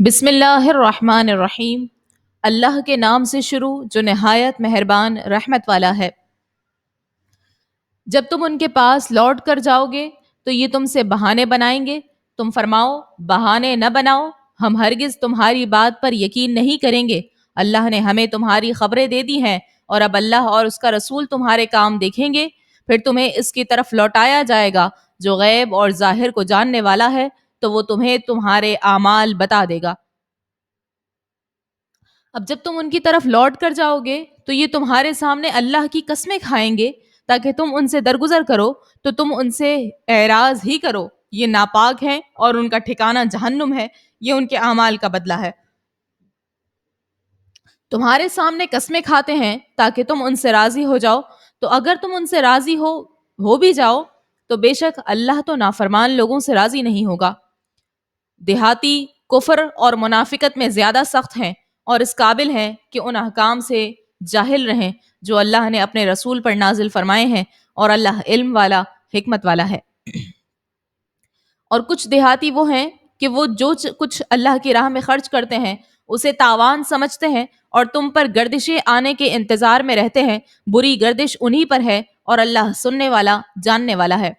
بسم اللہ الرحمن الرحیم۔ اللہ کے نام سے شروع جو نہایت مہربان رحمت والا ہے۔ جب تم ان کے پاس لوٹ کر جاؤ گے تو یہ تم سے بہانے بنائیں گے، تم فرماؤ بہانے نہ بناؤ، ہم ہرگز تمہاری بات پر یقین نہیں کریں گے۔ اللہ نے ہمیں تمہاری خبریں دے دی ہیں اور اب اللہ اور اس کا رسول تمہارے کام دیکھیں گے، پھر تمہیں اس کی طرف لوٹایا جائے گا جو غیب اور ظاہر کو جاننے والا ہے، تو وہ تمہیں تمہارے اعمال بتا دے گا۔ اب جب تم ان کی طرف لوٹ کر جاؤ گے تو یہ تمہارے سامنے اللہ کی قسمیں کھائیں گے تاکہ تم ان سے درگزر کرو، تو تم ان سے اعراض ہی کرو، یہ ناپاک ہیں اور ان کا ٹھکانہ جہنم ہے، یہ ان کے اعمال کا بدلہ ہے۔ تمہارے سامنے قسمیں کھاتے ہیں تاکہ تم ان سے راضی ہو جاؤ، تو اگر تم ان سے راضی ہو بھی جاؤ تو بے شک اللہ تو نافرمان لوگوں سے راضی نہیں ہوگا۔ دیہاتی کفر اور منافقت میں زیادہ سخت ہیں اور اس قابل ہیں کہ ان احکام سے جاہل رہیں جو اللہ نے اپنے رسول پر نازل فرمائے ہیں، اور اللہ علم والا حکمت والا ہے۔ اور کچھ دیہاتی وہ ہیں کہ وہ جو کچھ اللہ کی راہ میں خرچ کرتے ہیں اسے تاوان سمجھتے ہیں اور تم پر گردشیں آنے کے انتظار میں رہتے ہیں، بری گردش انہی پر ہے اور اللہ سننے والا جاننے والا ہے۔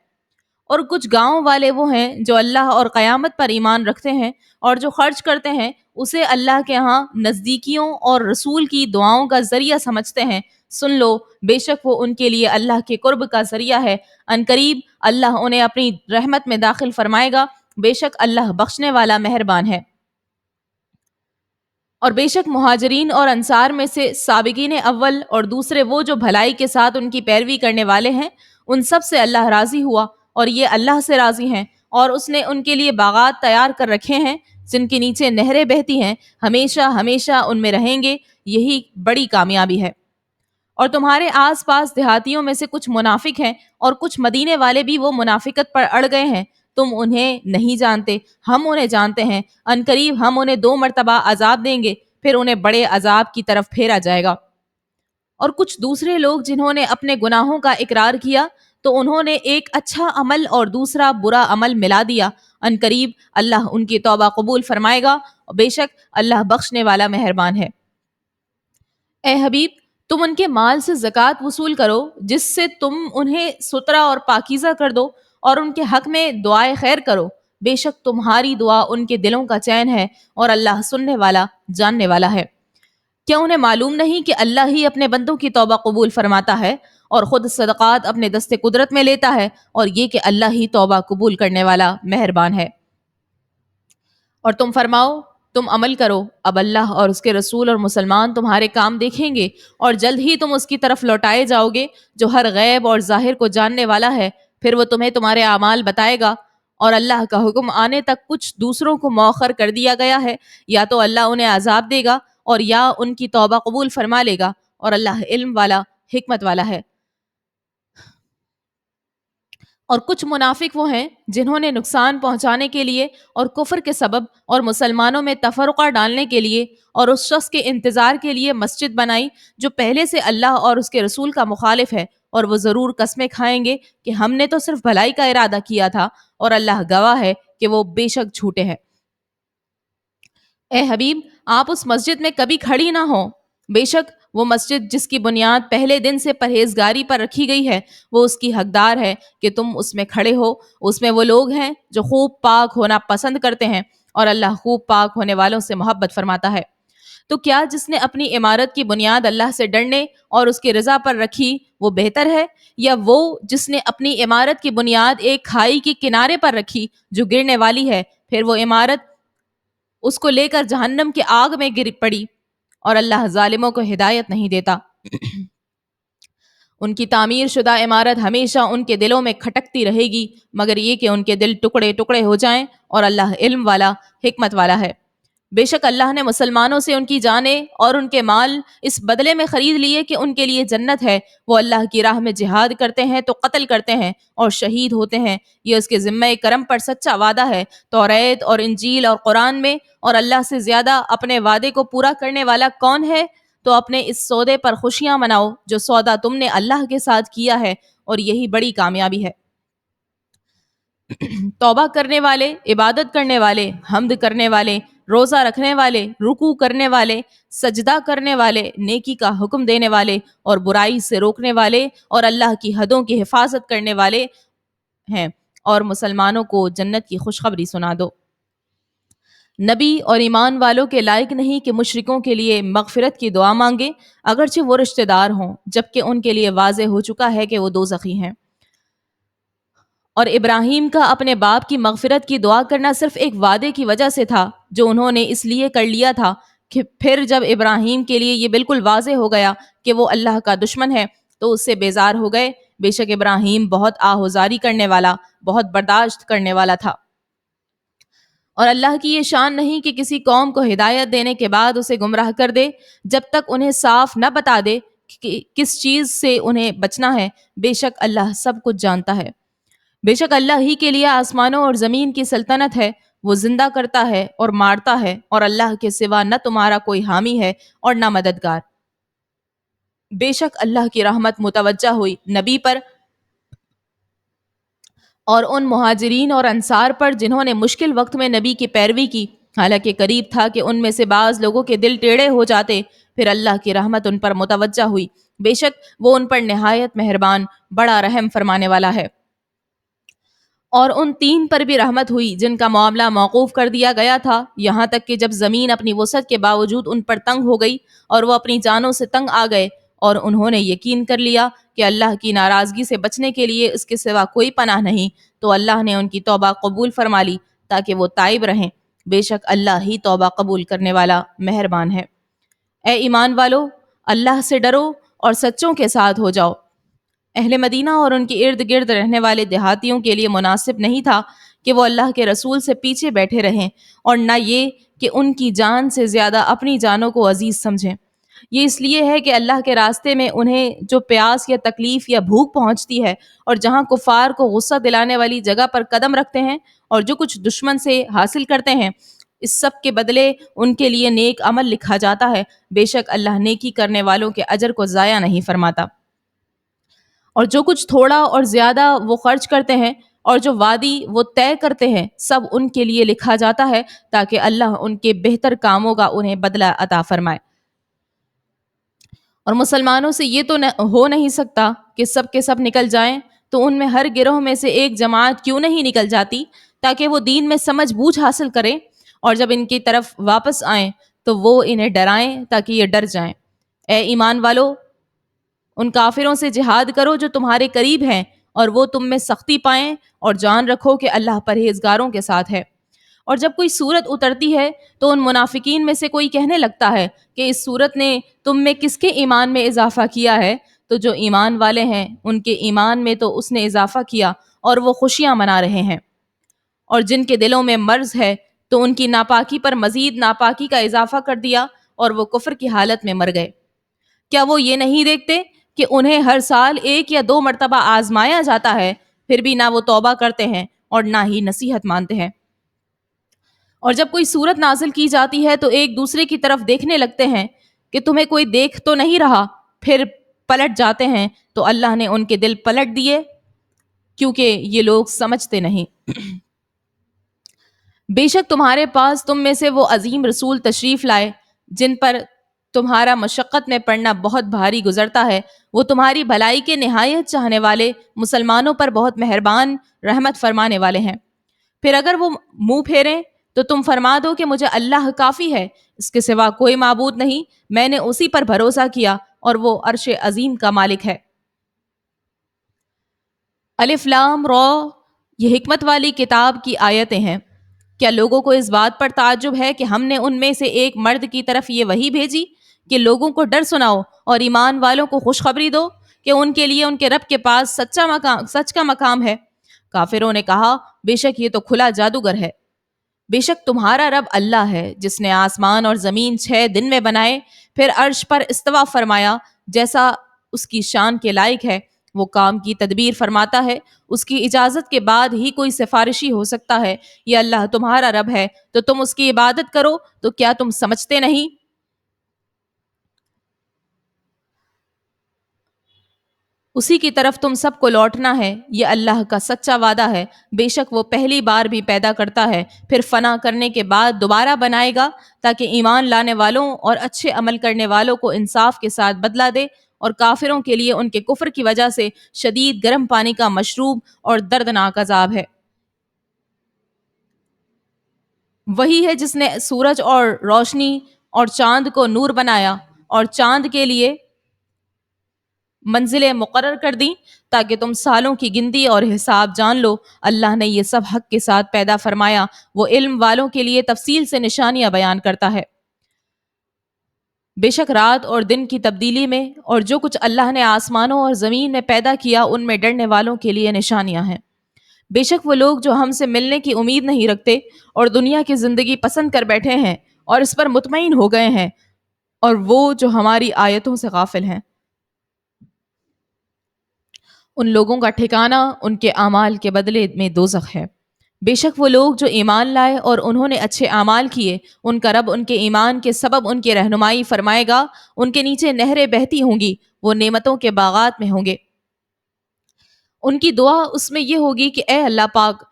اور کچھ گاؤں والے وہ ہیں جو اللہ اور قیامت پر ایمان رکھتے ہیں اور جو خرچ کرتے ہیں اسے اللہ کے ہاں نزدیکیوں اور رسول کی دعاؤں کا ذریعہ سمجھتے ہیں، سن لو بے شک وہ ان کے لیے اللہ کے قرب کا ذریعہ ہے، ان قریب اللہ انہیں اپنی رحمت میں داخل فرمائے گا، بے شک اللہ بخشنے والا مہربان ہے۔ اور بے شک مہاجرین اور انصار میں سے سابقین اول اور دوسرے وہ جو بھلائی کے ساتھ ان کی پیروی کرنے والے ہیں، ان سب سے اللہ راضی ہوا اور یہ اللہ سے راضی ہیں، اور اس نے ان کے لیے باغات تیار کر رکھے ہیں جن کے نیچے نہریں بہتی ہیں، ہمیشہ ہمیشہ ان میں رہیں گے، یہی بڑی کامیابی ہے۔ اور تمہارے آس پاس دیہاتیوں میں سے کچھ منافق ہیں اور کچھ مدینے والے بھی وہ منافقت پر اڑ گئے ہیں، تم انہیں نہیں جانتے، ہم انہیں جانتے ہیں، ان قریب ہم انہیں 2 مرتبہ عذاب دیں گے، پھر انہیں بڑے عذاب کی طرف پھیرا جائے گا۔ اور کچھ دوسرے لوگ جنہوں نے اپنے گناہوں کا اقرار کیا تو انہوں نے ایک اچھا عمل اور دوسرا برا عمل ملا دیا، ان قریب اللہ ان کی توبہ قبول فرمائے گا، اور بے شک اللہ بخشنے والا مہربان ہے۔ اے حبیب، تم ان کے مال سے زکوٰۃ وصول کرو جس سے تم انہیں سترا اور پاکیزہ کر دو، اور ان کے حق میں دعائے خیر کرو، بے شک تمہاری دعا ان کے دلوں کا چین ہے اور اللہ سننے والا جاننے والا ہے۔ کیا انہیں معلوم نہیں کہ اللہ ہی اپنے بندوں کی توبہ قبول فرماتا ہے اور خود صدقات اپنے دست قدرت میں لیتا ہے، اور یہ کہ اللہ ہی توبہ قبول کرنے والا مہربان ہے۔ اور تم فرماؤ تم عمل کرو، اب اللہ اور اس کے رسول اور مسلمان تمہارے کام دیکھیں گے، اور جلد ہی تم اس کی طرف لوٹائے جاؤ گے جو ہر غیب اور ظاہر کو جاننے والا ہے، پھر وہ تمہیں تمہارے اعمال بتائے گا۔ اور اللہ کا حکم آنے تک کچھ دوسروں کو مؤخر کر دیا گیا ہے، یا تو اللہ انہیں عذاب دے گا اور یا ان کی توبہ قبول فرما لے گا، اور اللہ علم والا حکمت والا ہے۔ اور کچھ منافق وہ ہیں جنہوں نے نقصان پہنچانے کے لیے اور کفر کے سبب اور مسلمانوں میں تفرقہ ڈالنے کے لیے اور اس شخص کے انتظار کے لیے مسجد بنائی جو پہلے سے اللہ اور اس کے رسول کا مخالف ہے، اور وہ ضرور قسمیں کھائیں گے کہ ہم نے تو صرف بھلائی کا ارادہ کیا تھا، اور اللہ گواہ ہے کہ وہ بے شک جھوٹے ہیں۔ اے حبیب، آپ اس مسجد میں کبھی کھڑی نہ ہو، بے شک وہ مسجد جس کی بنیاد پہلے دن سے پرہیزگاری پر رکھی گئی ہے وہ اس کی حقدار ہے کہ تم اس میں کھڑے ہو، اس میں وہ لوگ ہیں جو خوب پاک ہونا پسند کرتے ہیں، اور اللہ خوب پاک ہونے والوں سے محبت فرماتا ہے۔ تو کیا جس نے اپنی عمارت کی بنیاد اللہ سے ڈرنے اور اس کی رضا پر رکھی وہ بہتر ہے، یا وہ جس نے اپنی عمارت کی بنیاد ایک کھائی کے کنارے پر رکھی جو گرنے والی ہے، پھر وہ عمارت اس کو لے کر جہنم کے آگ میں گر پڑی، اور اللہ ظالموں کو ہدایت نہیں دیتا۔ ان کی تعمیر شدہ عمارت ہمیشہ ان کے دلوں میں کھٹکتی رہے گی، مگر یہ کہ ان کے دل ٹکڑے ٹکڑے ہو جائیں، اور اللہ علم والا حکمت والا ہے۔ بے شک اللہ نے مسلمانوں سے ان کی جانیں اور ان کے مال اس بدلے میں خرید لیے کہ ان کے لیے جنت ہے، وہ اللہ کی راہ میں جہاد کرتے ہیں تو قتل کرتے ہیں اور شہید ہوتے ہیں، یہ اس کے ذمہ کرم پر سچا وعدہ ہے توریت اور انجیل اور قرآن میں، اور اللہ سے زیادہ اپنے وعدے کو پورا کرنے والا کون ہے؟ تو اپنے اس سودے پر خوشیاں مناؤ جو سودا تم نے اللہ کے ساتھ کیا ہے، اور یہی بڑی کامیابی ہے۔ توبہ کرنے والے، عبادت کرنے والے، حمد کرنے والے، روزہ رکھنے والے، رکوع کرنے والے، سجدہ کرنے والے، نیکی کا حکم دینے والے اور برائی سے روکنے والے اور اللہ کی حدوں کی حفاظت کرنے والے ہیں، اور مسلمانوں کو جنت کی خوشخبری سنا دو۔ نبی اور ایمان والوں کے لائق نہیں کہ مشرکوں کے لیے مغفرت کی دعا مانگے، اگرچہ وہ رشتہ دار ہوں، جبکہ ان کے لیے واضح ہو چکا ہے کہ وہ دوزخی ہیں۔ اور ابراہیم کا اپنے باپ کی مغفرت کی دعا کرنا صرف ایک وعدے کی وجہ سے تھا جو انہوں نے اس لیے کر لیا تھا کہ پھر جب ابراہیم کے لیے یہ بالکل واضح ہو گیا کہ وہ اللہ کا دشمن ہے تو اس سے بیزار ہو گئے۔ بے شک ابراہیم بہت آہوزاری کرنے والا، بہت برداشت کرنے والا تھا۔ اور اللہ کی یہ شان نہیں کہ کسی قوم کو ہدایت دینے کے بعد اسے گمراہ کر دے جب تک انہیں صاف نہ بتا دے کہ کس چیز سے انہیں بچنا ہے۔ بے شک اللہ سب کچھ جانتا ہے۔ بے شک اللہ ہی کے لیے آسمانوں اور زمین کی سلطنت ہے، وہ زندہ کرتا ہے اور مارتا ہے، اور اللہ کے سوا نہ تمہارا کوئی حامی ہے اور نہ مددگار۔ بے شک اللہ کی رحمت متوجہ ہوئی نبی پر اور ان مہاجرین اور انصار پر جنہوں نے مشکل وقت میں نبی کی پیروی کی، حالانکہ قریب تھا کہ ان میں سے بعض لوگوں کے دل ٹیڑھے ہو جاتے، پھر اللہ کی رحمت ان پر متوجہ ہوئی۔ بے شک وہ ان پر نہایت مہربان، بڑا رحم فرمانے والا ہے۔ اور ان تین پر بھی رحمت ہوئی جن کا معاملہ موقوف کر دیا گیا تھا، یہاں تک کہ جب زمین اپنی وسعت کے باوجود ان پر تنگ ہو گئی اور وہ اپنی جانوں سے تنگ آ گئے، اور انہوں نے یقین کر لیا کہ اللہ کی ناراضگی سے بچنے کے لیے اس کے سوا کوئی پناہ نہیں، تو اللہ نے ان کی توبہ قبول فرما لی تاکہ وہ تائب رہیں۔ بے شک اللہ ہی توبہ قبول کرنے والا مہربان ہے۔ اے ایمان والو، اللہ سے ڈرو اور سچوں کے ساتھ ہو جاؤ۔ اہل مدینہ اور ان کے ارد گرد رہنے والے دیہاتیوں کے لیے مناسب نہیں تھا کہ وہ اللہ کے رسول سے پیچھے بیٹھے رہیں، اور نہ یہ کہ ان کی جان سے زیادہ اپنی جانوں کو عزیز سمجھیں۔ یہ اس لیے ہے کہ اللہ کے راستے میں انہیں جو پیاس یا تکلیف یا بھوک پہنچتی ہے، اور جہاں کفار کو غصہ دلانے والی جگہ پر قدم رکھتے ہیں، اور جو کچھ دشمن سے حاصل کرتے ہیں، اس سب کے بدلے ان کے لیے نیک عمل لکھا جاتا ہے۔ بے شک اللہ نیکی کرنے والوں کے اجر کو ضائع نہیں فرماتا۔ اور جو کچھ تھوڑا اور زیادہ وہ خرچ کرتے ہیں اور جو وعدی وہ طے کرتے ہیں، سب ان کے لیے لکھا جاتا ہے تاکہ اللہ ان کے بہتر کاموں کا انہیں بدلہ عطا فرمائے۔ اور مسلمانوں سے یہ تو ہو نہیں سکتا کہ سب کے سب نکل جائیں، تو ان میں ہر گروہ میں سے ایک جماعت کیوں نہیں نکل جاتی تاکہ وہ دین میں سمجھ بوجھ حاصل کریں، اور جب ان کی طرف واپس آئیں تو وہ انہیں ڈرائیں تاکہ یہ ڈر جائیں۔ اے ایمان والو، ان کافروں سے جہاد کرو جو تمہارے قریب ہیں، اور وہ تم میں سختی پائیں، اور جان رکھو کہ اللہ پرہیزگاروں کے ساتھ ہے۔ اور جب کوئی سورت اترتی ہے تو ان منافقین میں سے کوئی کہنے لگتا ہے کہ اس سورت نے تم میں کس کے ایمان میں اضافہ کیا ہے؟ تو جو ایمان والے ہیں ان کے ایمان میں تو اس نے اضافہ کیا، اور وہ خوشیاں منا رہے ہیں۔ اور جن کے دلوں میں مرض ہے تو ان کی ناپاکی پر مزید ناپاکی کا اضافہ کر دیا، اور وہ کفر کی حالت میں مر گئے۔ کیا وہ یہ نہیں دیکھتے کہ انہیں ہر سال 1 یا 2 مرتبہ آزمایا جاتا ہے، پھر بھی نہ وہ توبہ کرتے ہیں اور نہ ہی نصیحت مانتے ہیں؟ اور جب کوئی صورت نازل کی جاتی ہے تو ایک دوسرے کی طرف دیکھنے لگتے ہیں کہ تمہیں کوئی دیکھ تو نہیں رہا، پھر پلٹ جاتے ہیں تو اللہ نے ان کے دل پلٹ دیے کیونکہ یہ لوگ سمجھتے نہیں۔ بے شک تمہارے پاس تم میں سے وہ عظیم رسول تشریف لائے جن پر تمہارا مشقت میں پڑنا بہت بھاری گزرتا ہے، وہ تمہاری بھلائی کے نہایت چاہنے والے، مسلمانوں پر بہت مہربان، رحمت فرمانے والے ہیں۔ پھر اگر وہ منہ پھیریں تو تم فرما دو کہ مجھے اللہ کافی ہے، اس کے سوا کوئی معبود نہیں، میں نے اسی پر بھروسہ کیا، اور وہ عرش عظیم کا مالک ہے۔ الف لام را، یہ حکمت والی کتاب کی آیتیں ہیں۔ کیا لوگوں کو اس بات پر تعجب ہے کہ ہم نے ان میں سے ایک مرد کی طرف یہ وحی بھیجی کہ لوگوں کو ڈر سناؤ اور ایمان والوں کو خوشخبری دو کہ ان کے لیے ان کے رب کے پاس سچ کا مقام ہے۔ کافروں نے کہا، بے شک یہ تو کھلا جادوگر ہے۔ بے شک تمہارا رب اللہ ہے جس نے آسمان اور زمین 6 دن میں بنائے، پھر عرش پر استوا فرمایا جیسا اس کی شان کے لائق ہے۔ وہ کام کی تدبیر فرماتا ہے، اس کی اجازت کے بعد ہی کوئی سفارشی ہو سکتا ہے۔ یہ اللہ تمہارا رب ہے تو تم اس کی عبادت کرو، تو کیا تم سمجھتے نہیں؟ اسی کی طرف تم سب کو لوٹنا ہے، یہ اللہ کا سچا وعدہ ہے۔ بے شک وہ پہلی بار بھی پیدا کرتا ہے، پھر فنا کرنے کے بعد دوبارہ بنائے گا، تاکہ ایمان لانے والوں اور اچھے عمل کرنے والوں کو انصاف کے ساتھ بدلہ دے، اور کافروں کے لیے ان کے کفر کی وجہ سے شدید گرم پانی کا مشروب اور دردناک عذاب ہے۔ وہی ہے جس نے سورج اور روشنی اور چاند کو نور بنایا اور چاند کے لیے منزلیں مقرر کر دیں تاکہ تم سالوں کی گنتی اور حساب جان لو۔ اللہ نے یہ سب حق کے ساتھ پیدا فرمایا، وہ علم والوں کے لیے تفصیل سے نشانیاں بیان کرتا ہے۔ بے شک رات اور دن کی تبدیلی میں اور جو کچھ اللہ نے آسمانوں اور زمین میں پیدا کیا ان میں ڈرنے والوں کے لیے نشانیاں ہیں۔ بے شک وہ لوگ جو ہم سے ملنے کی امید نہیں رکھتے اور دنیا کی زندگی پسند کر بیٹھے ہیں اور اس پر مطمئن ہو گئے ہیں، اور وہ جو ہماری آیتوں سے غافل ہیں، ان لوگوں کا ٹھکانہ ان کے اعمال کے بدلے میں دوزخ ہے۔ بے شک وہ لوگ جو ایمان لائے اور انہوں نے اچھے اعمال کیے، ان کا رب ان کے ایمان کے سبب ان کی رہنمائی فرمائے گا، ان کے نیچے نہریں بہتی ہوں گی، وہ نعمتوں کے باغات میں ہوں گے۔ ان کی دعا اس میں یہ ہوگی کہ اے اللہ پاک،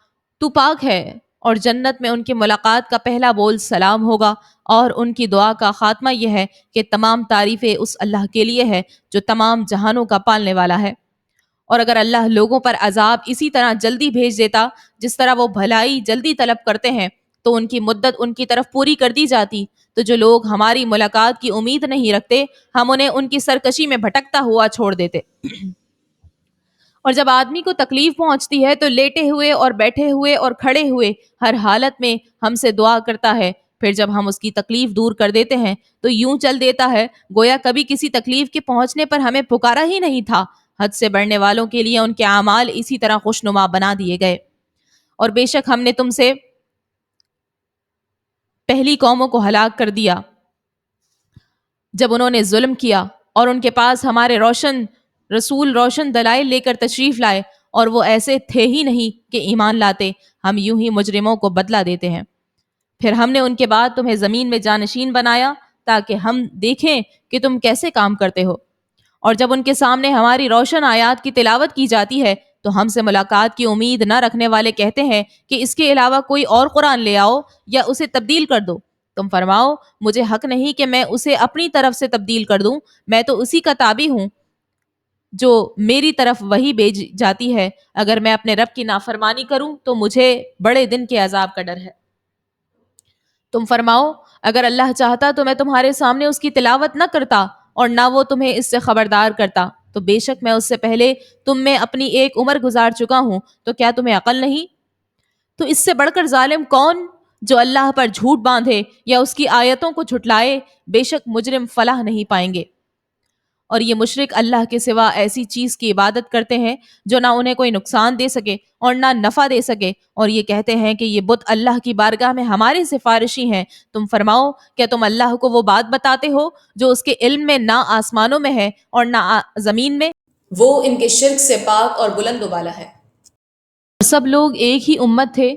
تو پاک ہے، اور جنت میں ان کی ملاقات کا پہلا بول سلام ہوگا، اور ان کی دعا کا خاتمہ یہ ہے کہ تمام تعریفیں اس اللہ کے لیے ہے جو تمام جہانوں کا پالنے والا ہے۔ اور اگر اللہ لوگوں پر عذاب اسی طرح جلدی بھیج دیتا جس طرح وہ بھلائی جلدی طلب کرتے ہیں، تو ان کی مدت ان کی طرف پوری کر دی جاتی۔ تو جو لوگ ہماری ملاقات کی امید نہیں رکھتے، ہم انہیں ان کی سرکشی میں بھٹکتا ہوا چھوڑ دیتے۔ اور جب آدمی کو تکلیف پہنچتی ہے تو لیٹے ہوئے اور بیٹھے ہوئے اور کھڑے ہوئے ہر حالت میں ہم سے دعا کرتا ہے، پھر جب ہم اس کی تکلیف دور کر دیتے ہیں تو یوں چل دیتا ہے گویا کبھی کسی تکلیف کے پہنچنے پر ہمیں پکارا ہی نہیں تھا۔ حد سے بڑھنے والوں کے لیے ان کے اعمال اسی طرح خوشنما بنا دیے گئے۔ اور بے شک ہم نے تم سے پہلی قوموں کو ہلاک کر دیا جب انہوں نے ظلم کیا، اور ان کے پاس ہمارے روشن دلائل لے کر تشریف لائے، اور وہ ایسے تھے ہی نہیں کہ ایمان لاتے۔ ہم یوں ہی مجرموں کو بدلہ دیتے ہیں۔ پھر ہم نے ان کے بعد تمہیں زمین میں جانشین بنایا تاکہ ہم دیکھیں کہ تم کیسے کام کرتے ہو، اور جب ان کے سامنے ہماری روشن آیات کی تلاوت کی جاتی ہے تو ہم سے ملاقات کی امید نہ رکھنے والے کہتے ہیں کہ اس کے علاوہ کوئی اور قرآن لے آؤ یا اسے تبدیل کر دو۔ تم فرماؤ مجھے حق نہیں کہ میں اسے اپنی طرف سے تبدیل کر دوں، میں تو اسی کا تابع ہوں جو میری طرف وہی بھیج جاتی ہے۔ اگر میں اپنے رب کی نافرمانی کروں تو مجھے بڑے دن کے عذاب کا ڈر ہے۔ تم فرماؤ اگر اللہ چاہتا تو میں تمہارے سامنے اس کی تلاوت نہ کرتا اور نہ وہ تمہیں اس سے خبردار کرتا، تو بے شک میں اس سے پہلے تم میں اپنی ایک عمر گزار چکا ہوں، تو کیا تمہیں عقل نہیں؟ تو اس سے بڑھ کر ظالم کون جو اللہ پر جھوٹ باندھے یا اس کی آیتوں کو جھٹلائے؟ بے شک مجرم فلاح نہیں پائیں گے۔ اور یہ مشرک اللہ کے سوا ایسی چیز کی عبادت کرتے ہیں جو نہ انہیں کوئی نقصان دے سکے اور نہ نفع دے سکے، اور یہ کہتے ہیں کہ یہ بت اللہ کی بارگاہ میں ہمارے سفارشی ہیں۔ تم فرماؤ کیا تم اللہ کو وہ بات بتاتے ہو جو اس کے علم میں نہ آسمانوں میں ہے اور نہ زمین میں؟ وہ ان کے شرک سے پاک اور بلند و بالا ہے۔ سب لوگ ایک ہی امت تھے،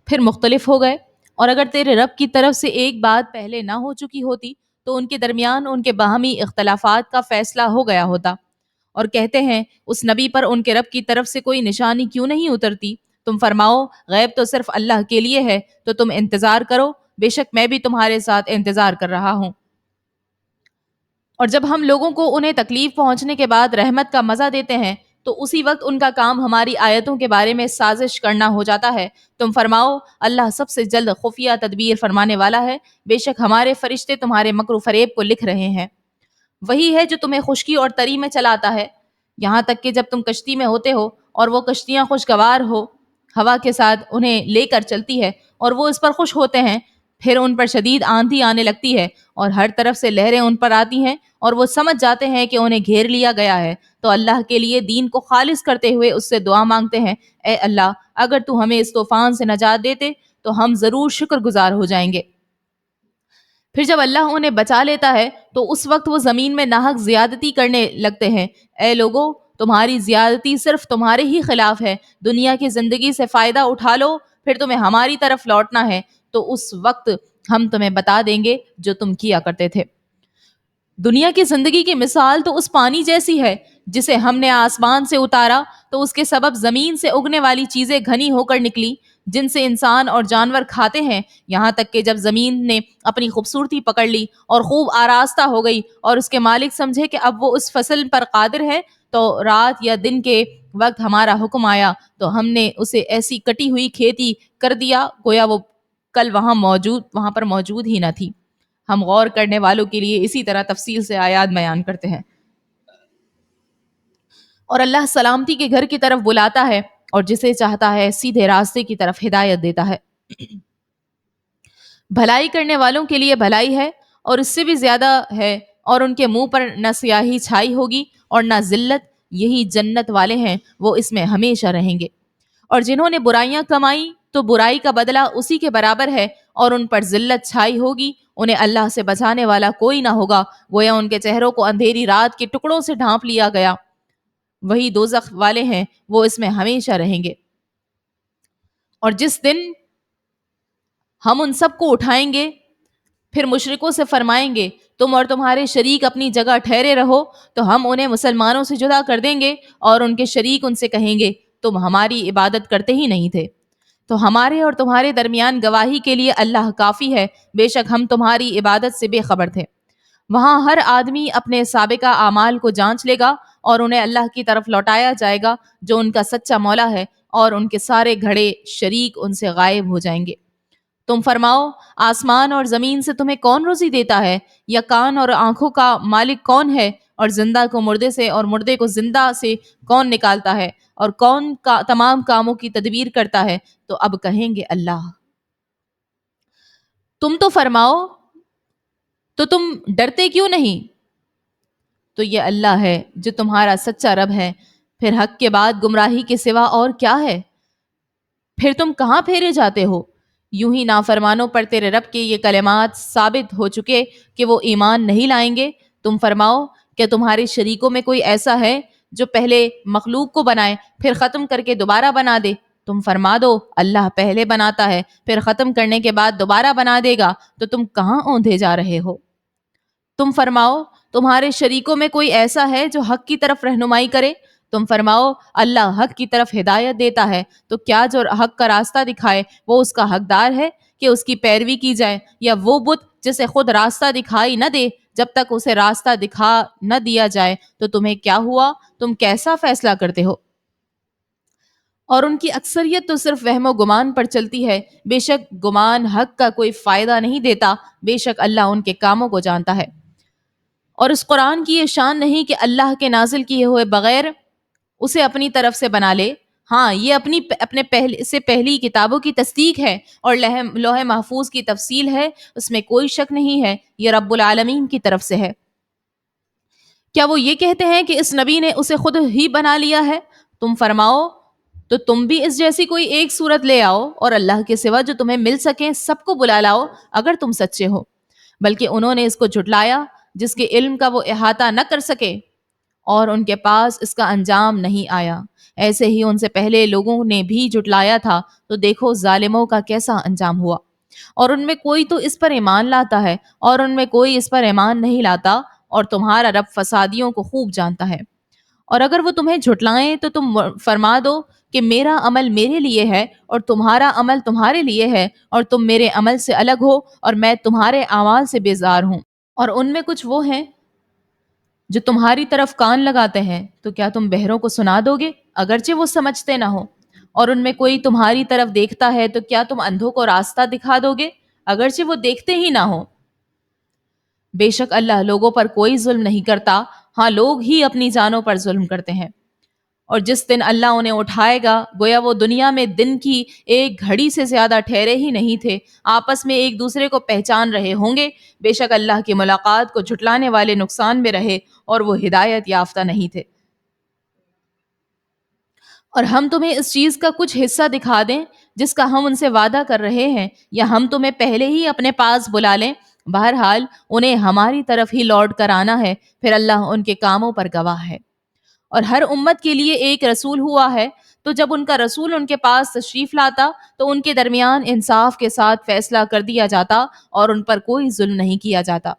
پھر مختلف ہو گئے، اور اگر تیرے رب کی طرف سے ایک بات پہلے نہ ہو چکی ہوتی تو ان کے درمیان ان کے باہمی اختلافات کا فیصلہ ہو گیا ہوتا۔ اور کہتے ہیں اس نبی پر ان کے رب کی طرف سے کوئی نشانی کیوں نہیں اترتی؟ تم فرماؤ غیب تو صرف اللہ کے لیے ہے، تو تم انتظار کرو، بے شک میں بھی تمہارے ساتھ انتظار کر رہا ہوں۔ اور جب ہم لوگوں کو انہیں تکلیف پہنچنے کے بعد رحمت کا مزہ دیتے ہیں تو اسی وقت ان کا کام ہماری آیتوں کے بارے میں سازش کرنا ہو جاتا ہے۔ تم فرماؤ اللہ سب سے جلد خفیہ تدبیر فرمانے والا ہے، بے شک ہمارے فرشتے تمہارے مکر و فریب کو لکھ رہے ہیں۔ وہی ہے جو تمہیں خشکی اور تری میں چلاتا ہے، یہاں تک کہ جب تم کشتی میں ہوتے ہو اور وہ کشتیاں خوشگوار ہو ہوا کے ساتھ انہیں لے کر چلتی ہے اور وہ اس پر خوش ہوتے ہیں، پھر ان پر شدید آندھی آنے لگتی ہے اور ہر طرف سے لہریں ان پر آتی ہیں اور وہ سمجھ جاتے ہیں کہ انہیں گھیر لیا گیا ہے، تو اللہ کے لیے دین کو خالص کرتے ہوئے اس سے دعا مانگتے ہیں، اے اللہ اگر تو ہمیں اس طوفان سے نجات دیتے تو ہم ضرور شکر گزار ہو جائیں گے۔ پھر جب اللہ انہیں بچا لیتا ہے تو اس وقت وہ زمین میں ناحق زیادتی کرنے لگتے ہیں۔ اے لوگو تمہاری زیادتی صرف تمہارے ہی خلاف ہے، دنیا کی زندگی سے فائدہ اٹھا لو، پھر تمہیں ہماری طرف لوٹنا ہے تو اس وقت ہم تمہیں بتا دیں گے جو تم کیا کرتے تھے۔ دنیا کی زندگی کی مثال تو اس پانی جیسی ہے جسے ہم نے آسمان سے اتارا تو اس کے سبب زمین سے اگنے والی چیزیں گھنی ہو کر نکلی، جن سے انسان اور جانور کھاتے ہیں، یہاں تک کہ جب زمین نے اپنی خوبصورتی پکڑ لی اور خوب آراستہ ہو گئی اور اس کے مالک سمجھے کہ اب وہ اس فصل پر قادر ہے، تو رات یا دن کے وقت ہمارا حکم آیا تو ہم نے اسے ایسی کٹی ہوئی کھیتی کر دیا گویا وہ کل وہاں پر موجود ہی نہ تھی۔ ہم غور کرنے والوں کے لیے اسی طرح تفصیل سے آیات بیان کرتے ہیں۔ اور اللہ سلامتی کے گھر کی طرف بلاتا ہے اور جسے چاہتا ہے سیدھے راستے کی طرف ہدایت دیتا ہے۔ بھلائی کرنے والوں کے لیے بھلائی ہے اور اس سے بھی زیادہ ہے، اور ان کے منہ پر نہ سیاہی چھائی ہوگی اور نہ ذلت، یہی جنت والے ہیں، وہ اس میں ہمیشہ رہیں گے۔ اور جنہوں نے برائیاں کمائی تو برائی کا بدلہ اسی کے برابر ہے، اور ان پر ذلت چھائی ہوگی، انہیں اللہ سے بچانے والا کوئی نہ ہوگا، گویا ان کے چہروں کو اندھیری رات کے ٹکڑوں سے ڈھانپ لیا گیا، وہی دوزخ والے ہیں، وہ اس میں ہمیشہ رہیں گے۔ اور جس دن ہم ان سب کو اٹھائیں گے، پھر مشرکوں سے فرمائیں گے تم اور تمہارے شریک اپنی جگہ ٹھہرے رہو، تو ہم انہیں مسلمانوں سے جدا کر دیں گے، اور ان کے شریک ان سے کہیں گے تم ہماری عبادت کرتے ہی نہیں تھے، تو ہمارے اور تمہارے درمیان گواہی کے لیے اللہ کافی ہے، بے شک ہم تمہاری عبادت سے بے خبر تھے۔ وہاں ہر آدمی اپنے سابقہ اعمال کو جانچ لے گا اور انہیں اللہ کی طرف لوٹایا جائے گا جو ان کا سچا مولا ہے، اور ان کے سارے گھڑے شریک ان سے غائب ہو جائیں گے۔ تم فرماؤ آسمان اور زمین سے تمہیں کون روزی دیتا ہے، یا کان اور آنکھوں کا مالک کون ہے، اور زندہ کو مردے سے اور مردے کو زندہ سے کون نکالتا ہے، اور کون کا تمام کاموں کی تدبیر کرتا ہے، تو اب کہیں گے اللہ۔ تم تو فرماؤ تو تم ڈرتے کیوں نہیں؟ تو یہ اللہ ہے جو تمہارا سچا رب ہے، پھر حق کے بعد گمراہی کے سوا اور کیا ہے؟ پھر تم کہاں پھیرے جاتے ہو؟ یوں ہی نافرمانوں پر تیرے رب کے یہ کلمات ثابت ہو چکے کہ وہ ایمان نہیں لائیں گے۔ تم فرماؤ کہ تمہارے شریکوں میں کوئی ایسا ہے جو پہلے مخلوق کو بنائے پھر ختم کر کے دوبارہ بنا دے؟ تم فرما دو اللہ پہلے بناتا ہے پھر ختم کرنے کے بعد دوبارہ بنا دے گا، تو تم کہاں اوندھے جا رہے ہو؟ تم فرماؤ تمہارے شریکوں میں کوئی ایسا ہے جو حق کی طرف رہنمائی کرے؟ تم فرماؤ اللہ حق کی طرف ہدایت دیتا ہے، تو کیا جو حق کا راستہ دکھائے وہ اس کا حقدار ہے کہ اس کی پیروی کی جائے، یا وہ بت جسے خود راستہ دکھائی نہ دے جب تک اسے راستہ دکھا نہ دیا جائے، تو تمہیں کیا ہوا؟ تم کیسا فیصلہ کرتے ہو؟ اور ان کی اکثریت تو صرف وہم و گمان پر چلتی ہے، بے شک گمان حق کا کوئی فائدہ نہیں دیتا، بے شک اللہ ان کے کاموں کو جانتا ہے۔ اور اس قرآن کی یہ شان نہیں کہ اللہ کے نازل کیے ہوئے بغیر اسے اپنی طرف سے بنا لے، ہاں یہ اپنے سے پہلی کتابوں کی تصدیق ہے اور لوح محفوظ کی تفصیل ہے، اس میں کوئی شک نہیں ہے، یہ رب العالمین کی طرف سے ہے۔ کیا وہ یہ کہتے ہیں کہ اس نبی نے اسے خود ہی بنا لیا ہے؟ تم فرماؤ تو تم بھی اس جیسی کوئی ایک صورت لے آؤ اور اللہ کے سوا جو تمہیں مل سکیں سب کو بلا لاؤ اگر تم سچے ہو۔ بلکہ انہوں نے اس کو جھٹلایا جس کے علم کا وہ احاطہ نہ کر سکے، اور ان کے پاس اس کا انجام نہیں آیا۔ ایسے ہی ان سے پہلے لوگوں نے بھی جھٹلایا تھا، تو دیکھو ظالموں کا کیسا انجام ہوا۔ اور ان میں کوئی تو اس پر ایمان لاتا ہے اور ان میں کوئی اس پر ایمان نہیں لاتا، اور تمہارا رب فسادیوں کو خوب جانتا ہے۔ اور اگر وہ تمہیں جھٹلائیں تو تم فرما دو کہ میرا عمل میرے لیے ہے اور تمہارا عمل تمہارے لیے ہے، اور تم میرے عمل سے الگ ہو اور میں تمہارے اعمال سے بیزار ہوں۔ اور ان میں کچھ وہ ہیں جو تمہاری طرف کان لگاتے ہیں، تو کیا تم بہروں کو سنا دو گے اگرچہ وہ سمجھتے نہ ہو؟ اور ان میں کوئی تمہاری طرف دیکھتا ہے تو کیا تم اندھوں کو راستہ دکھا دو گے اگرچہ وہ دیکھتے ہی نہ ہو؟ بے شک اللہ لوگوں پر کوئی ظلم نہیں کرتا، ہاں لوگ ہی اپنی جانوں پر ظلم کرتے ہیں۔ اور جس دن اللہ انہیں اٹھائے گا گویا وہ دنیا میں دن کی ایک گھڑی سے زیادہ ٹھہرے ہی نہیں تھے، آپس میں ایک دوسرے کو پہچان رہے ہوں گے، بے شک اللہ کی ملاقات کو جھٹلانے والے نقصان میں رہے اور وہ ہدایت یافتہ نہیں تھے۔ اور ہم تمہیں اس چیز کا کچھ حصہ دکھا دیں جس کا ہم ان سے وعدہ کر رہے ہیں، یا ہم تمہیں پہلے ہی اپنے پاس بلا لیں، بہرحال انہیں ہماری طرف ہی لوٹ کر آنا ہے، پھر اللہ ان کے کاموں پر گواہ ہے۔ اور ہر امت کے لیے ایک رسول ہوا ہے، تو جب ان کا رسول ان کے پاس تشریف لاتا تو ان کے درمیان انصاف کے ساتھ فیصلہ کر دیا جاتا اور ان پر کوئی ظلم نہیں کیا جاتا۔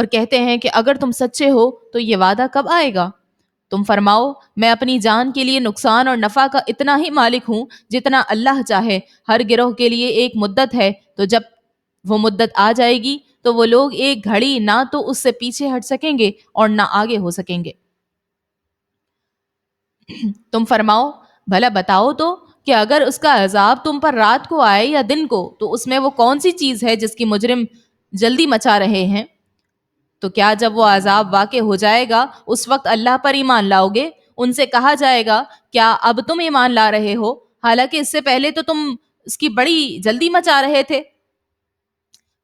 اور کہتے ہیں کہ اگر تم سچے ہو تو یہ وعدہ کب آئے گا؟ تم فرماؤ میں اپنی جان کے لیے نقصان اور نفع کا اتنا ہی مالک ہوں جتنا اللہ چاہے۔ ہر گروہ کے لیے ایک مدت ہے، تو جب وہ مدت آ جائے گی تو وہ لوگ ایک گھڑی نہ تو اس سے پیچھے ہٹ سکیں گے اور نہ آگے ہو سکیں گے۔ تم فرماؤ بھلا بتاؤ تو کہ اگر اس کا عذاب تم پر رات کو آئے یا دن کو تو اس میں وہ کون سی چیز ہے جس کی مجرم جلدی مچا رہے ہیں؟ تو کیا جب وہ عذاب واقع ہو جائے گا اس وقت اللہ پر ایمان لاؤ گے؟ ان سے کہا جائے گا کیا اب تم ایمان لا رہے ہو حالانکہ اس سے پہلے تو تم اس کی بڑی جلدی مچا رہے تھے؟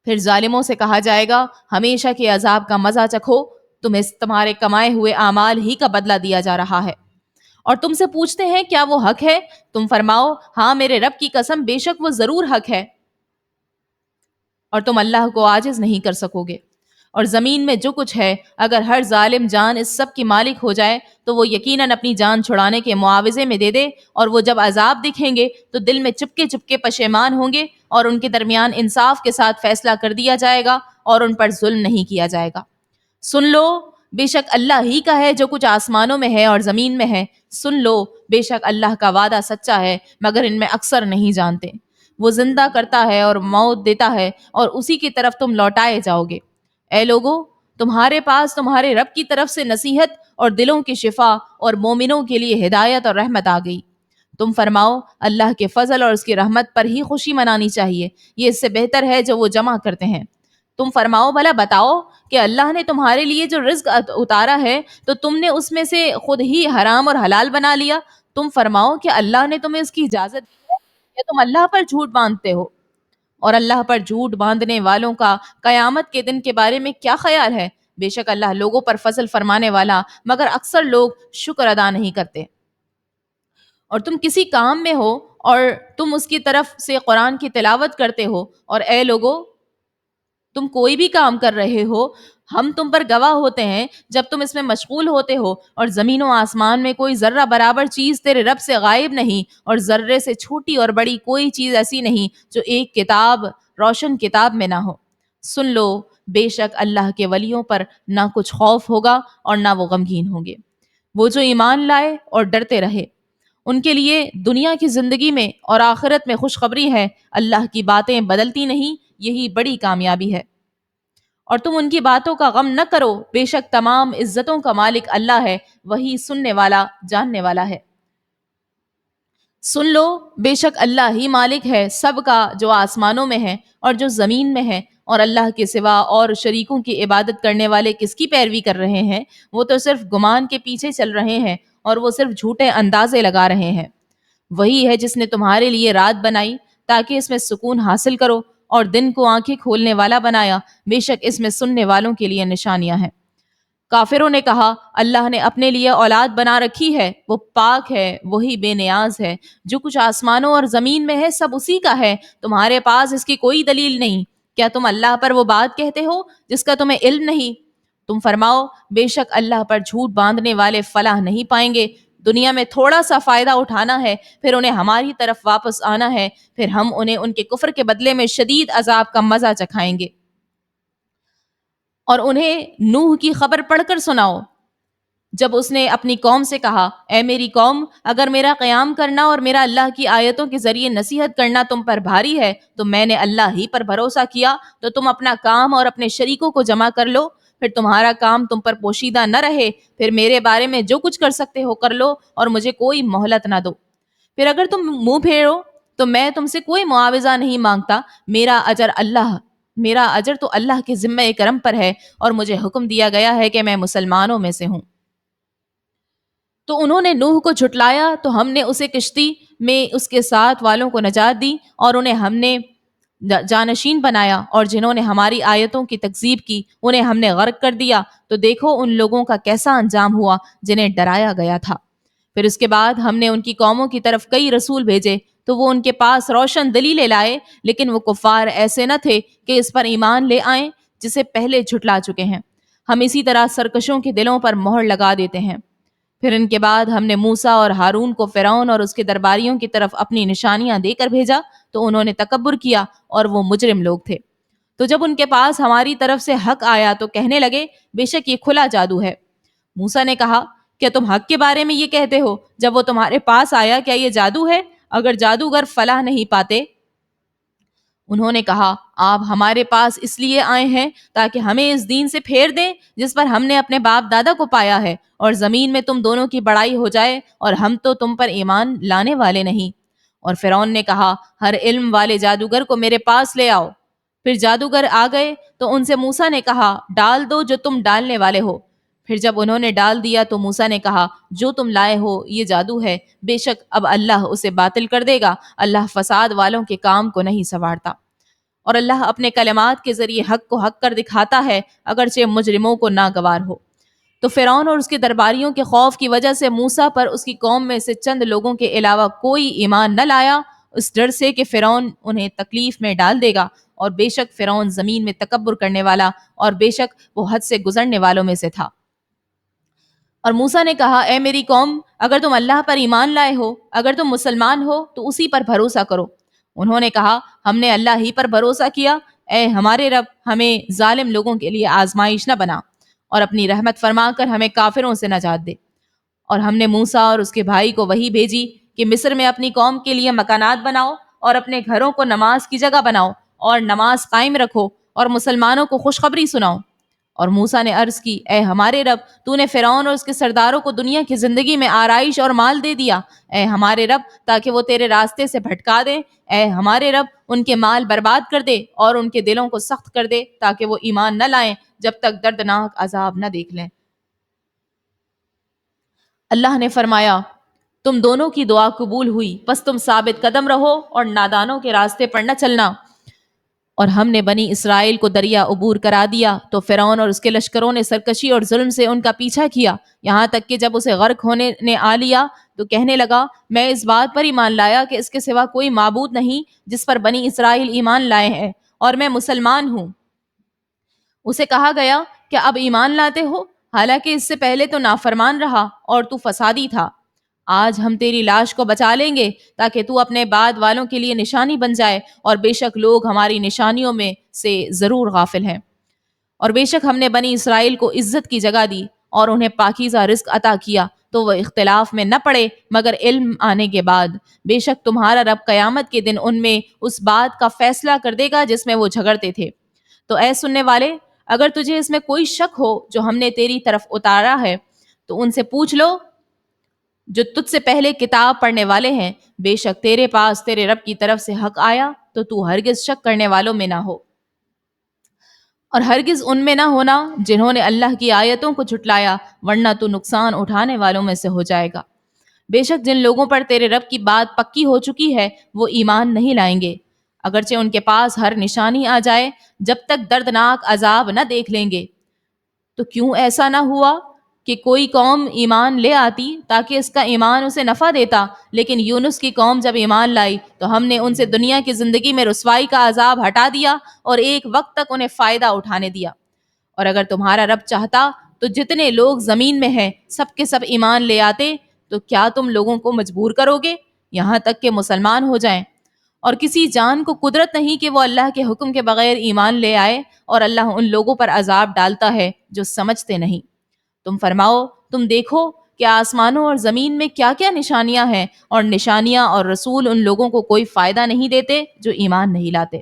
پھر ظالموں سے کہا جائے گا ہمیشہ کے عذاب کا مزہ چکھو، تمہیں تمہارے کمائے ہوئے اعمال ہی کا بدلہ دیا جا رہا ہے۔ اور تم سے پوچھتے ہیں کیا وہ حق ہے؟ تم فرماؤ ہاں میرے رب کی قسم بے شک وہ ضرور حق ہے، اور تم اللہ کو عاجز نہیں کر سکو گے۔ اور زمین میں جو کچھ ہے اگر ہر ظالم جان اس سب کی مالک ہو جائے تو وہ یقیناً اپنی جان چھڑانے کے معاوضے میں دے دے، اور وہ جب عذاب دکھیں گے تو دل میں چپکے چپکے پشیمان ہوں گے، اور ان کے درمیان انصاف کے ساتھ فیصلہ کر دیا جائے گا اور ان پر ظلم نہیں کیا جائے گا۔ سن لو بے شک اللہ ہی کا ہے جو کچھ آسمانوں میں ہے اور زمین میں ہے، سن لو بے شک اللہ کا وعدہ سچا ہے مگر ان میں اکثر نہیں جانتے۔ وہ زندہ کرتا ہے اور موت دیتا ہے اور اسی کی طرف تم لوٹائے جاؤ گے۔ اے لوگو تمہارے پاس تمہارے رب کی طرف سے نصیحت اور دلوں کی شفا اور مومنوں کے لیے ہدایت اور رحمت آ گئی۔ تم فرماؤ اللہ کے فضل اور اس کی رحمت پر ہی خوشی منانی چاہیے، یہ اس سے بہتر ہے جو وہ جمع کرتے ہیں۔ تم فرماؤ بھلا بتاؤ کہ اللہ نے تمہارے لیے جو رزق اتارا ہے تو تم نے اس میں سے خود ہی حرام اور حلال بنا لیا؟ تم فرماؤ کہ اللہ نے تمہیں اس کی اجازت دی ہے یا تم اللہ پر جھوٹ باندھتے ہو؟ اور اللہ پر جھوٹ باندھنے والوں کا قیامت کے دن کے بارے میں کیا خیال ہے؟ بے شک اللہ لوگوں پر فضل فرمانے والا، مگر اکثر لوگ شکر ادا نہیں کرتے۔ اور تم کسی کام میں ہو اور تم اس کی طرف سے قرآن کی تلاوت کرتے ہو، اور اے لوگو تم کوئی بھی کام کر رہے ہو ہم تم پر گواہ ہوتے ہیں جب تم اس میں مشغول ہوتے ہو، اور زمین و آسمان میں کوئی ذرہ برابر چیز تیرے رب سے غائب نہیں، اور ذرے سے چھوٹی اور بڑی کوئی چیز ایسی نہیں جو ایک کتاب روشن کتاب میں نہ ہو۔ سن لو بے شک اللہ کے ولیوں پر نہ کچھ خوف ہوگا اور نہ وہ غمگین ہوں گے، وہ جو ایمان لائے اور ڈرتے رہے، ان کے لیے دنیا کی زندگی میں اور آخرت میں خوشخبری ہے۔ اللہ کی باتیں بدلتی نہیں، یہی بڑی کامیابی ہے۔ اور تم ان کی باتوں کا غم نہ کرو، بے شک تمام عزتوں کا مالک اللہ ہے، وہی سننے والا جاننے والا ہے۔ سن لو بے شک اللہ ہی مالک ہے سب کا جو آسمانوں میں ہے اور جو زمین میں ہے، اور اللہ کے سوا اور شریکوں کی عبادت کرنے والے کس کی پیروی کر رہے ہیں؟ وہ تو صرف گمان کے پیچھے چل رہے ہیں اور وہ صرف جھوٹے اندازے لگا رہے ہیں۔ وہی ہے جس نے تمہارے لیے رات بنائی تاکہ اس میں سکون حاصل کرو، اور دن کو آنکھیں کھولنے والا بنایا، بے شک اس میں سننے والوں کے لیے نشانیاں ہیں۔ کافروں نے کہا اللہ نے اپنے لیے اولاد بنا رکھی ہے، وہ پاک ہے، وہی بے نیاز ہے، جو کچھ آسمانوں اور زمین میں ہے سب اسی کا ہے، تمہارے پاس اس کی کوئی دلیل نہیں، کیا تم اللہ پر وہ بات کہتے ہو جس کا تمہیں علم نہیں؟ تم فرماؤ بے شک اللہ پر جھوٹ باندھنے والے فلاح نہیں پائیں گے، دنیا میں تھوڑا سا فائدہ اٹھانا ہے، پھر انہیں ہماری طرف واپس آنا ہے، پھر ہم انہیں ان کے کفر کے بدلے میں شدید عذاب کا مزہ چکھائیں گے۔ اور انہیں نوح کی خبر پڑھ کر سناؤ جب اس نے اپنی قوم سے کہا اے میری قوم، اگر میرا قیام کرنا اور میرا اللہ کی آیتوں کے ذریعے نصیحت کرنا تم پر بھاری ہے تو میں نے اللہ ہی پر بھروسہ کیا، تو تم اپنا کام اور اپنے شریکوں کو جمع کر لو، پھر تمہارا کام تم پر پوشیدہ نہ رہے، پھر میرے بارے میں جو کچھ کر سکتے ہو کر لو اور مجھے کوئی مہلت نہ دو۔ پھر اگر تم منہ پھیرو تو میں تم سے کوئی معاوضہ نہیں مانگتا، میرا اجر تو اللہ کے ذمہ کرم پر ہے، اور مجھے حکم دیا گیا ہے کہ میں مسلمانوں میں سے ہوں۔ تو انہوں نے نوح کو جھٹلایا تو ہم نے اسے کشتی میں اس کے ساتھ والوں کو نجات دی، اور انہیں ہم نے جانشین بنایا، اور جنہوں نے ہماری آیتوں کی تکذیب کی انہیں ہم نے غرق کر دیا، تو دیکھو ان لوگوں کا کیسا انجام ہوا جنہیں ڈرایا گیا تھا۔ پھر اس کے بعد ہم نے ان کی قوموں کی طرف کئی رسول بھیجے تو وہ ان کے پاس روشن دلیلیں لائے، لیکن وہ کفار ایسے نہ تھے کہ اس پر ایمان لے آئیں جسے پہلے جھٹلا چکے ہیں۔ ہم اسی طرح سرکشوں کے دلوں پر مہر لگا دیتے ہیں۔ پھر ان کے بعد ہم نے موسیٰ اور ہارون کو فرعون اور اس کے درباریوں کی طرف اپنی نشانیاں دے کر بھیجا، تو انہوں نے تکبر کیا اور وہ مجرم لوگ تھے۔ تو جب ان کے پاس ہماری طرف سے حق آیا تو کہنے لگے بے شک یہ کھلا جادو ہے۔ موسیٰ نے کہا کیا تم حق کے بارے میں یہ کہتے ہو جب وہ تمہارے پاس آیا؟ کیا یہ جادو ہے؟ اگر جادوگر فلاح نہیں پاتے؟ انہوں نے کہا آپ ہمارے پاس اس لیے آئے ہیں تاکہ ہمیں اس دین سے پھیر دیں جس پر ہم نے اپنے باپ دادا کو پایا ہے، اور زمین میں تم دونوں کی بڑائی ہو جائے، اور ہم تو تم پر ایمان لانے والے نہیں۔ اور فرعون نے کہا ہر علم والے جادوگر کو میرے پاس لے آؤ۔ پھر جادوگر آ گئے تو ان سے موسیٰ نے کہا ڈال دو جو تم ڈالنے والے ہو۔ پھر جب انہوں نے ڈال دیا تو موسیٰ نے کہا جو تم لائے ہو یہ جادو ہے، بے شک اب اللہ اسے باطل کر دے گا، اللہ فساد والوں کے کام کو نہیں سنوارتا۔ اور اللہ اپنے کلمات کے ذریعے حق کو حق کر دکھاتا ہے اگرچہ مجرموں کو ناگوار ہو۔ تو فرعون اور اس کے درباریوں کے خوف کی وجہ سے موسیٰ پر اس کی قوم میں سے چند لوگوں کے علاوہ کوئی ایمان نہ لایا، اس ڈر سے کہ فرعون انہیں تکلیف میں ڈال دے گا، اور بے شک فرعون زمین میں تکبر کرنے والا اور بے شک وہ حد سے گزرنے والوں میں سے تھا۔ اور موسیٰ نے کہا اے میری قوم، اگر تم اللہ پر ایمان لائے ہو، اگر تم مسلمان ہو تو اسی پر بھروسہ کرو۔ انہوں نے کہا ہم نے اللہ ہی پر بھروسہ کیا، اے ہمارے رب ہمیں ظالم لوگوں کے لیے آزمائش نہ بنا، اور اپنی رحمت فرما کر ہمیں کافروں سے نجات دے۔ اور ہم نے موسیٰ اور اس کے بھائی کو وحی بھیجی کہ مصر میں اپنی قوم کے لیے مکانات بناؤ اور اپنے گھروں کو نماز کی جگہ بناؤ اور نماز قائم رکھو اور مسلمانوں کو خوشخبری سناؤ۔ اور موسیٰ نے عرض کی اے ہمارے رب تو نے فرعون اور اس کے سرداروں کو دنیا کی زندگی میں آرائش اور مال دے دیا، اے ہمارے رب تاکہ وہ تیرے راستے سے بھٹکا دیں، اے ہمارے رب ان کے مال برباد کر دے اور ان کے دلوں کو سخت کر دے تاکہ وہ ایمان نہ لائیں جب تک دردناک عذاب نہ دیکھ لیں۔ اللہ نے فرمایا تم دونوں کی دعا قبول ہوئی، بس تم ثابت قدم رہو اور نادانوں کے راستے پر نہ چلنا۔ اور ہم نے بنی اسرائیل کو دریا عبور کرا دیا تو فرعون اور اس کے لشکروں نے سرکشی اور ظلم سے ان کا پیچھا کیا، یہاں تک کہ جب اسے غرق ہونے نے آ لیا تو کہنے لگا میں اس بات پر ایمان لایا کہ اس کے سوا کوئی معبود نہیں جس پر بنی اسرائیل ایمان لائے ہیں، اور میں مسلمان ہوں۔ اسے کہا گیا کہ اب ایمان لاتے ہو، حالانکہ اس سے پہلے تو نافرمان رہا اور تو فسادی تھا۔ آج ہم تیری لاش کو بچا لیں گے تاکہ تو اپنے بعد والوں کے لیے نشانی بن جائے، اور بے شک لوگ ہماری نشانیوں میں سے ضرور غافل ہیں۔ اور بے شک ہم نے بنی اسرائیل کو عزت کی جگہ دی اور انہیں پاکیزہ رزق عطا کیا تو وہ اختلاف میں نہ پڑے مگر علم آنے کے بعد۔ بے شک تمہارا رب قیامت کے دن ان میں اس بات کا فیصلہ کر دے گا جس میں وہ جھگڑتے تھے۔ تو اے سننے والے، اگر تجھے اس میں کوئی شک ہو جو ہم نے تیری طرف اتارا ہے تو ان سے پوچھ لو جو تجھ سے پہلے کتاب پڑھنے والے ہیں، بے شک تیرے پاس تیرے رب کی طرف سے حق آیا تو ہرگز شک کرنے والوں میں نہ ہو، اور ہرگز ان میں نہ ہونا جنہوں نے اللہ کی آیتوں کو جھٹلایا، ورنہ تو نقصان اٹھانے والوں میں سے ہو جائے گا۔ بے شک جن لوگوں پر تیرے رب کی بات پکی ہو چکی ہے وہ ایمان نہیں لائیں گے، اگرچہ ان کے پاس ہر نشانی آ جائے، جب تک دردناک عذاب نہ دیکھ لیں گے۔ تو کیوں ایسا نہ ہوا کہ کوئی قوم ایمان لے آتی تاکہ اس کا ایمان اسے نفع دیتا، لیکن یونس کی قوم جب ایمان لائی تو ہم نے ان سے دنیا کی زندگی میں رسوائی کا عذاب ہٹا دیا اور ایک وقت تک انہیں فائدہ اٹھانے دیا۔ اور اگر تمہارا رب چاہتا تو جتنے لوگ زمین میں ہیں سب کے سب ایمان لے آتے، تو کیا تم لوگوں کو مجبور کرو گے یہاں تک کہ مسلمان ہو جائیں؟ اور کسی جان کو قدرت نہیں کہ وہ اللہ کے حکم کے بغیر ایمان لے آئے، اور اللہ ان لوگوں پر عذاب ڈالتا ہے جو سمجھتے نہیں۔ تم فرماؤ تم دیکھو کہ آسمانوں اور زمین میں کیا کیا نشانیاں ہیں، اور نشانیاں اور رسول ان لوگوں کو کوئی فائدہ نہیں دیتے جو ایمان نہیں لاتے۔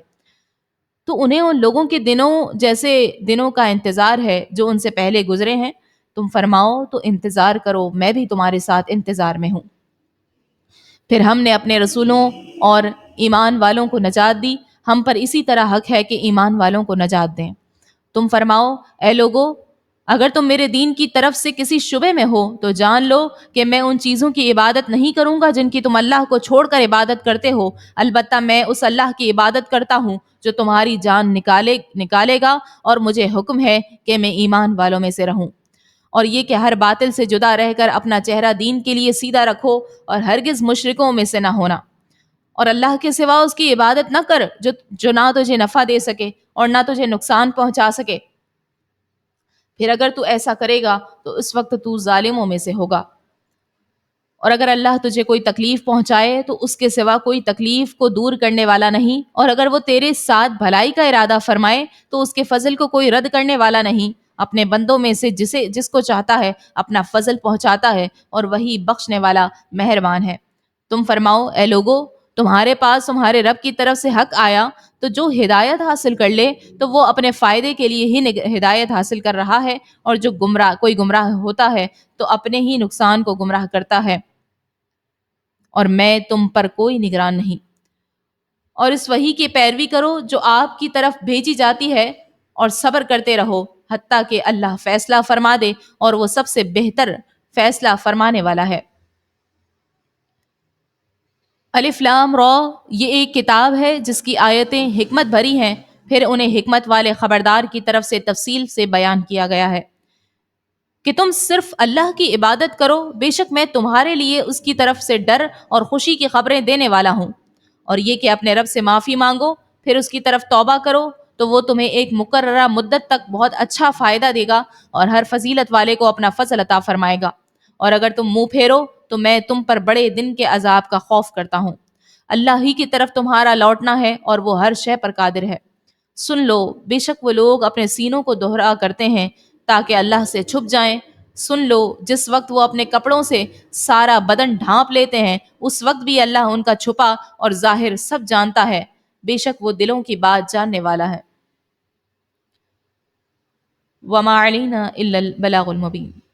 تو انہیں ان لوگوں کے دنوں جیسے دنوں کا انتظار ہے جو ان سے پہلے گزرے ہیں۔ تم فرماؤ تو انتظار کرو، میں بھی تمہارے ساتھ انتظار میں ہوں۔ پھر ہم نے اپنے رسولوں اور ایمان والوں کو نجات دی، ہم پر اسی طرح حق ہے کہ ایمان والوں کو نجات دیں۔ تم فرماؤ اے لوگو، اگر تم میرے دین کی طرف سے کسی شبے میں ہو تو جان لو کہ میں ان چیزوں کی عبادت نہیں کروں گا جن کی تم اللہ کو چھوڑ کر عبادت کرتے ہو، البتہ میں اس اللہ کی عبادت کرتا ہوں جو تمہاری جان نکالے گا، اور مجھے حکم ہے کہ میں ایمان والوں میں سے رہوں۔ اور یہ کہ ہر باطل سے جدا رہ کر اپنا چہرہ دین کے لیے سیدھا رکھو اور ہرگز مشرکوں میں سے نہ ہونا، اور اللہ کے سوا اس کی عبادت نہ کر جو نہ تجھے نفع دے سکے اور نہ تجھے نقصان پہنچا سکے، پھر اگر تو ایسا کرے گا تو اس وقت تو ظالموں میں سے ہوگا۔ اور اگر اللہ تجھے کوئی تکلیف پہنچائے تو اس کے سوا کوئی تکلیف کو دور کرنے والا نہیں، اور اگر وہ تیرے ساتھ بھلائی کا ارادہ فرمائے تو اس کے فضل کو کوئی رد کرنے والا نہیں۔ اپنے بندوں میں سے جس کو چاہتا ہے اپنا فضل پہنچاتا ہے، اور وہی بخشنے والا مہربان ہے۔ تم فرماؤ اے لوگو، تمہارے پاس تمہارے رب کی طرف سے حق آیا تو جو ہدایت حاصل کر لے تو وہ اپنے فائدے کے لیے ہی ہدایت حاصل کر رہا ہے، اور جو کوئی گمراہ ہوتا ہے تو اپنے ہی نقصان کو گمراہ کرتا ہے، اور میں تم پر کوئی نگران نہیں۔ اور اس وحی کی پیروی کرو جو آپ کی طرف بھیجی جاتی ہے، اور صبر کرتے رہو حتیٰ کہ اللہ فیصلہ فرما دے، اور وہ سب سے بہتر فیصلہ فرمانے والا ہے۔ الف لام را، یہ ایک کتاب ہے جس کی آیتیں حکمت بھری ہیں، پھر انہیں حکمت والے خبردار کی طرف سے تفصیل سے بیان کیا گیا ہے کہ تم صرف اللہ کی عبادت کرو، بے شک میں تمہارے لیے اس کی طرف سے ڈر اور خوشی کی خبریں دینے والا ہوں، اور یہ کہ اپنے رب سے معافی مانگو، پھر اس کی طرف توبہ کرو تو وہ تمہیں ایک مقررہ مدت تک بہت اچھا فائدہ دے گا، اور ہر فضیلت والے کو اپنا فضل عطا فرمائے گا، اور اگر تم منہ پھیرو تو میں تم پر بڑے دن کے عذاب کا خوف کرتا ہوں۔ اللہ ہی کی طرف تمہارا لوٹنا ہے، اور وہ ہر شے پر قادر ہے۔ سن لو، بے شک وہ لوگ اپنے سینوں کو دوہرا کرتے ہیں تاکہ اللہ سے چھپ جائیں۔ سن لو، جس وقت وہ اپنے کپڑوں سے سارا بدن ڈھانپ لیتے ہیں، اس وقت بھی اللہ ان کا چھپا اور ظاہر سب جانتا ہے، بے شک وہ دلوں کی بات جاننے والا ہے۔ وَمَا عَلَيْنَا إِلَّا الْبَلَاغُ الْمُبِينُ۔